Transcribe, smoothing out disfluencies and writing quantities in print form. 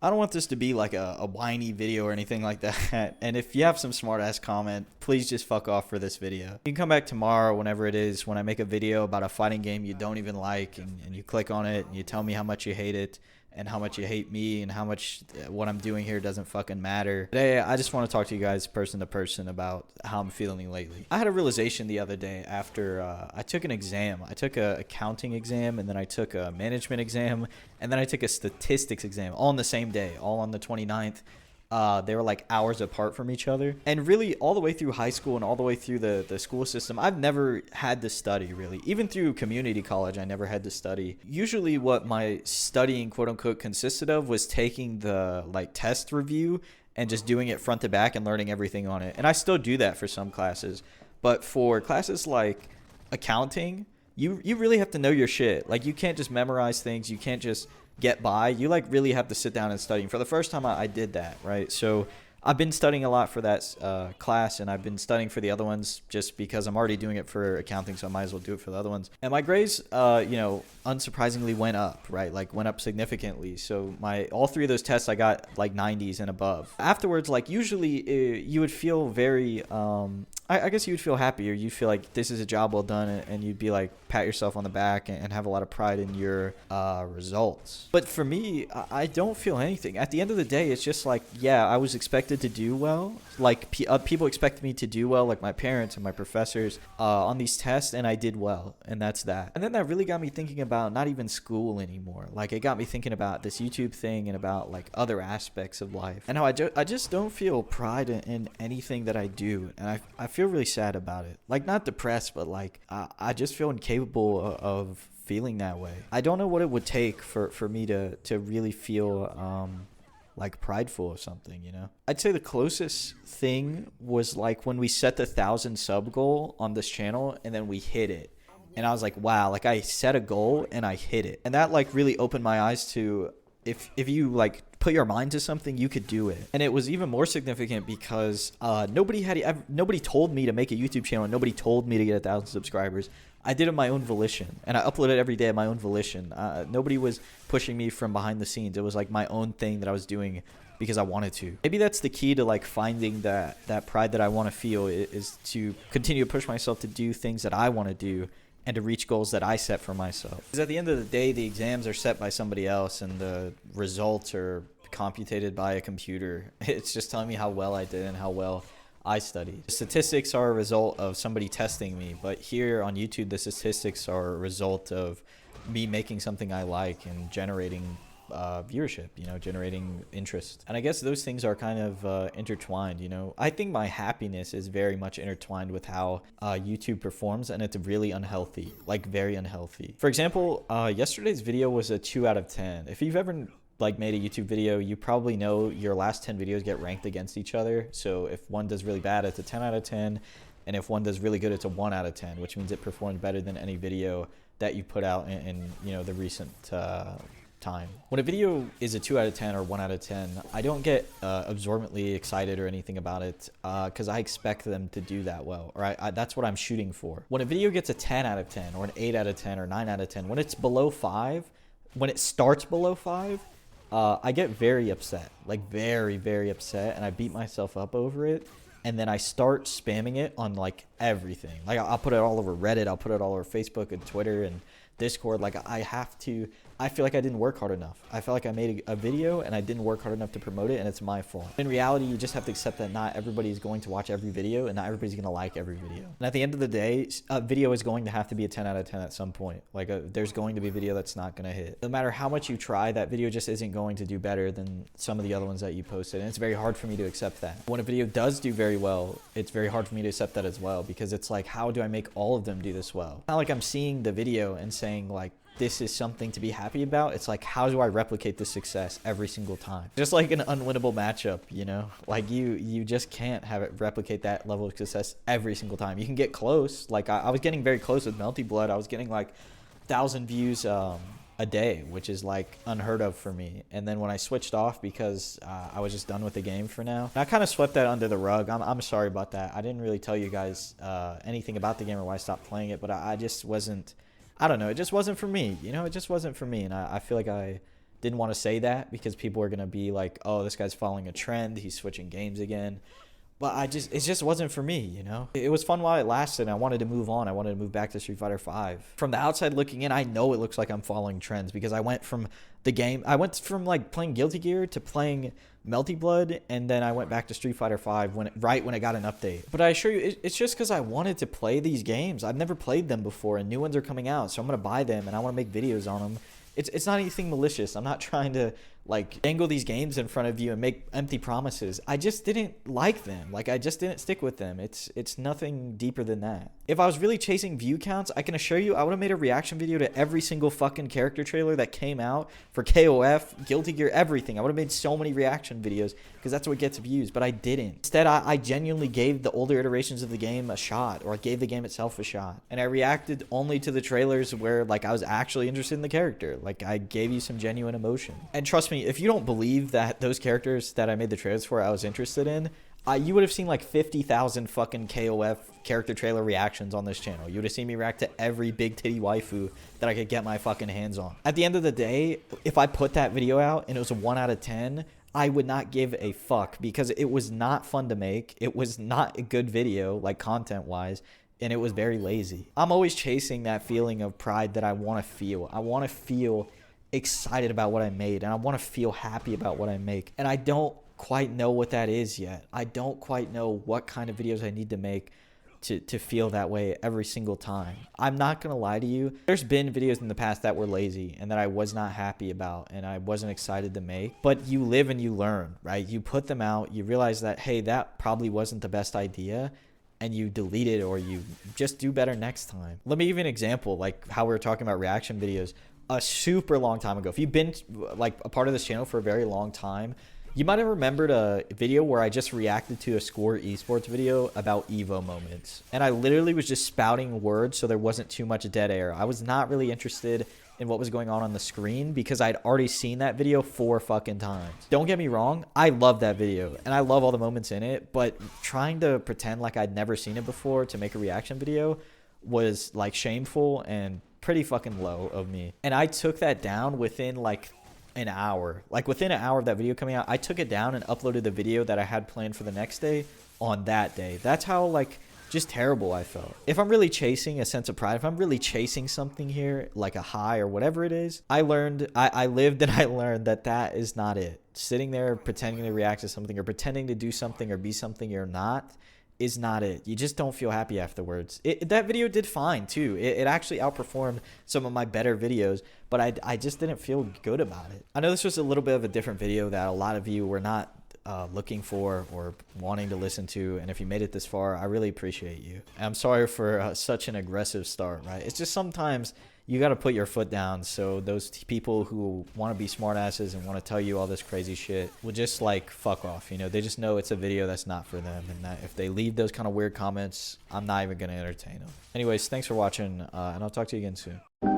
I don't want this to be like a whiny video or anything like that. And if you have some smart ass comment, please just fuck off for this video. You can come back tomorrow, whenever it is, when I make a video about a fighting game you don't even like, and you click on it and you tell me how much you hate it and how much you hate me and how much what I'm doing here doesn't fucking matter. Today, I just want to talk to you guys person to person about how I'm feeling lately. I had a realization the other day after I took an exam. I took a accounting exam, and then I took a management exam, and then I took a statistics exam all on the same day, all on the 29th. They were like hours apart from each other. And really, all the way through high school and all the way through the school system, I've never had to study, really. Even through community college, I never had to study. Usually what my studying, quote unquote, consisted of was taking the like test review and just doing it front to back and learning everything on it. And I still do that for some classes. But for classes like accounting, you really have to know your shit. Like, you can't just memorize things. You can't just get by. You like really have to sit down and study. And for the first time, I did that, right? So I've been studying a lot for that class, and I've been studying for the other ones just because I'm already doing it for accounting, so I might as well do it for the other ones. And my grades, unsurprisingly went up, right? Like, went up significantly. So all three of those tests, I got like 90s and above. Afterwards, like, usually you would feel very, I guess you would feel happy, or you'd feel like this is a job well done, and you'd be like, pat yourself on the back and have a lot of pride in your results. But for me, I don't feel anything. At the end of the day, it's just like, yeah, I was expected to do well. Like, people expected me to do well, like my parents and my professors on these tests, and I did well, and that's that. And then that really got me thinking about not even school anymore. Like, it got me thinking about this YouTube thing and about like other aspects of life, and how I just don't feel pride in anything that I do, and I feel really sad about it. Like, not depressed, but like I just feel incapable of feeling that way. I don't know what it would take for me to really feel like prideful of something, you know? I'd say the closest thing was like when we set the 1,000 sub goal on this channel, and then we hit it. And I was like, wow, like I set a goal and I hit it. And that like really opened my eyes to if you like put your mind to something, you could do it. And it was even more significant because nobody told me to make a YouTube channel. Nobody told me to get 1,000 subscribers. I did it my own volition, and I uploaded every day at my own volition. Nobody was pushing me from behind the scenes. It was like my own thing that I was doing because I wanted to. Maybe that's the key to like finding that pride that I want to feel, is to continue to push myself to do things that I want to do and to reach goals that I set for myself. Because at the end of the day, the exams are set by somebody else, and the results are computed by a computer. It's just telling me how well I did and how well I studied. Statistics are a result of somebody testing me, but here on YouTube, the statistics are a result of me making something I like and generating viewership, generating interest. And I guess those things are kind of intertwined, I think my happiness is very much intertwined with how YouTube performs, and it's really unhealthy, like very unhealthy. For example, yesterday's video was a 2 out of 10. If you've ever like made a YouTube video, you probably know your last 10 videos get ranked against each other. So if one does really bad, it's a 10 out of 10. And if one does really good, it's a 1 out of 10, which means it performed better than any video that you put out in the recent time. When a video is a 2 out of 10 or 1 out of 10, I don't get absorbently excited or anything about it because I expect them to do that well, or that's what I'm shooting for. When a video gets a 10 out of 10 or an 8 out of 10 or 9 out of 10, when it's below 5, when it starts below 5, I get very upset, like very, very upset, and I beat myself up over it. And then I start spamming it on like everything. Like, I'll put it all over Reddit, I'll put it all over Facebook and Twitter and Discord. Like, I feel like I didn't work hard enough. I felt like I made a video and I didn't work hard enough to promote it, and it's my fault. In reality, you just have to accept that not everybody is going to watch every video, and not everybody's going to like every video. And at the end of the day, a video is going to have to be a 10 out of 10 at some point. Like, there's going to be a video that's not going to hit. No matter how much you try, that video just isn't going to do better than some of the other ones that you posted, and it's very hard for me to accept that. When a video does do very well, it's very hard for me to accept that as well, because it's like, how do I make all of them do this well? Not like I'm seeing the video and saying like, this is something to be happy about. It's like, how do I replicate this success every single time? Just like an unwinnable matchup, like you just can't have it replicate that level of success every single time. You can get close. Like I was getting very close with Melty Blood. I was getting like 1,000 views a day, which is like unheard of for me. And then when I switched off because I was just done with the game for now, and I kind of swept that under the rug. I'm sorry about that. I didn't really tell you guys anything about the game or why I stopped playing it, but I just wasn't, I don't know, it just wasn't for me. It just wasn't for me. And I feel like I didn't want to say that because people are going to be like, oh, this guy's following a trend. He's switching games again. But it just wasn't for me, you know? It was fun while it lasted, and I wanted to move on. I wanted to move back to Street Fighter V. From the outside looking in, I know it looks like I'm following trends because I went from like playing Guilty Gear to playing Melty Blood, and then I went back to Street Fighter V right when it got an update. But I assure you, it's just because I wanted to play these games. I've never played them before, and new ones are coming out, so I'm going to buy them, and I want to make videos on them. It's not anything malicious. I'm not trying to like dangle these games in front of you and make empty promises. I just didn't like them. Like I just didn't stick with them. It's nothing deeper than that. If I was really chasing view counts, I can assure you I would have made a reaction video to every single fucking character trailer that came out for KOF, Guilty Gear, everything. I would have made so many reaction videos because that's what gets views, but I didn't. Instead, I genuinely gave the older iterations of the game a shot, or I gave the game itself a shot. And I reacted only to the trailers where like I was actually interested in the character. Like I gave you some genuine emotion. And trust me, if you don't believe that those characters that I made the trailers for I was interested in, you would have seen like 50,000 fucking KOF character trailer reactions on this channel. You would have seen me react to every big titty waifu that I could get my fucking hands on. At the end of the day, if I put that video out and it was a 1 out of 10, I would not give a fuck because it was not fun to make. It was not a good video, like content-wise, and it was very lazy. I'm always chasing that feeling of pride that I want to feel. I want to feel excited about what I made, and I want to feel happy about what I make. And I don't quite know what that is yet. I don't quite know what kind of videos I need to make to feel that way every single time. I'm not gonna lie to you. There's been videos in the past that were lazy and that I was not happy about and I wasn't excited to make. But you live and you learn, right? You put them out, you realize that, hey, that probably wasn't the best idea, and you delete it or you just do better next time. Let me give you an example, like how we were talking about reaction videos. A super long time ago, if you've been like a part of this channel for a very long time, you might have remembered a video where I just reacted to a Score Esports video about Evo moments. And I literally was just spouting words so there wasn't too much dead air. I was not really interested in what was going on the screen because I'd already seen that video 4 fucking times. Don't get me wrong, I love that video and I love all the moments in it, but trying to pretend like I'd never seen it before to make a reaction video was like shameful and pretty fucking low of me. And I took that down within like an hour. Like within an hour of that video coming out, I took it down and uploaded the video that I had planned for the next day on that day. That's how like just terrible I felt. If I'm really chasing a sense of pride, if I'm really chasing something here, like a high or whatever it is, I lived and I learned that that is not it. Sitting there pretending to react to something or pretending to do something or be something you're not is not it. You just don't feel happy afterwards. That video did fine too. It actually outperformed some of my better videos, but I just didn't feel good about it. I know this was a little bit of a different video that a lot of you were not looking for or wanting to listen to, and if you made it this far, I really appreciate you. I'm sorry for such an aggressive start, right? It's just sometimes you got to put your foot down so those people who want to be smartasses and want to tell you all this crazy shit will just like fuck off, you know? They just know it's a video that's not for them, and that if they leave those kind of weird comments, I'm not even going to entertain them. Anyways, thanks for watching, and I'll talk to you again soon.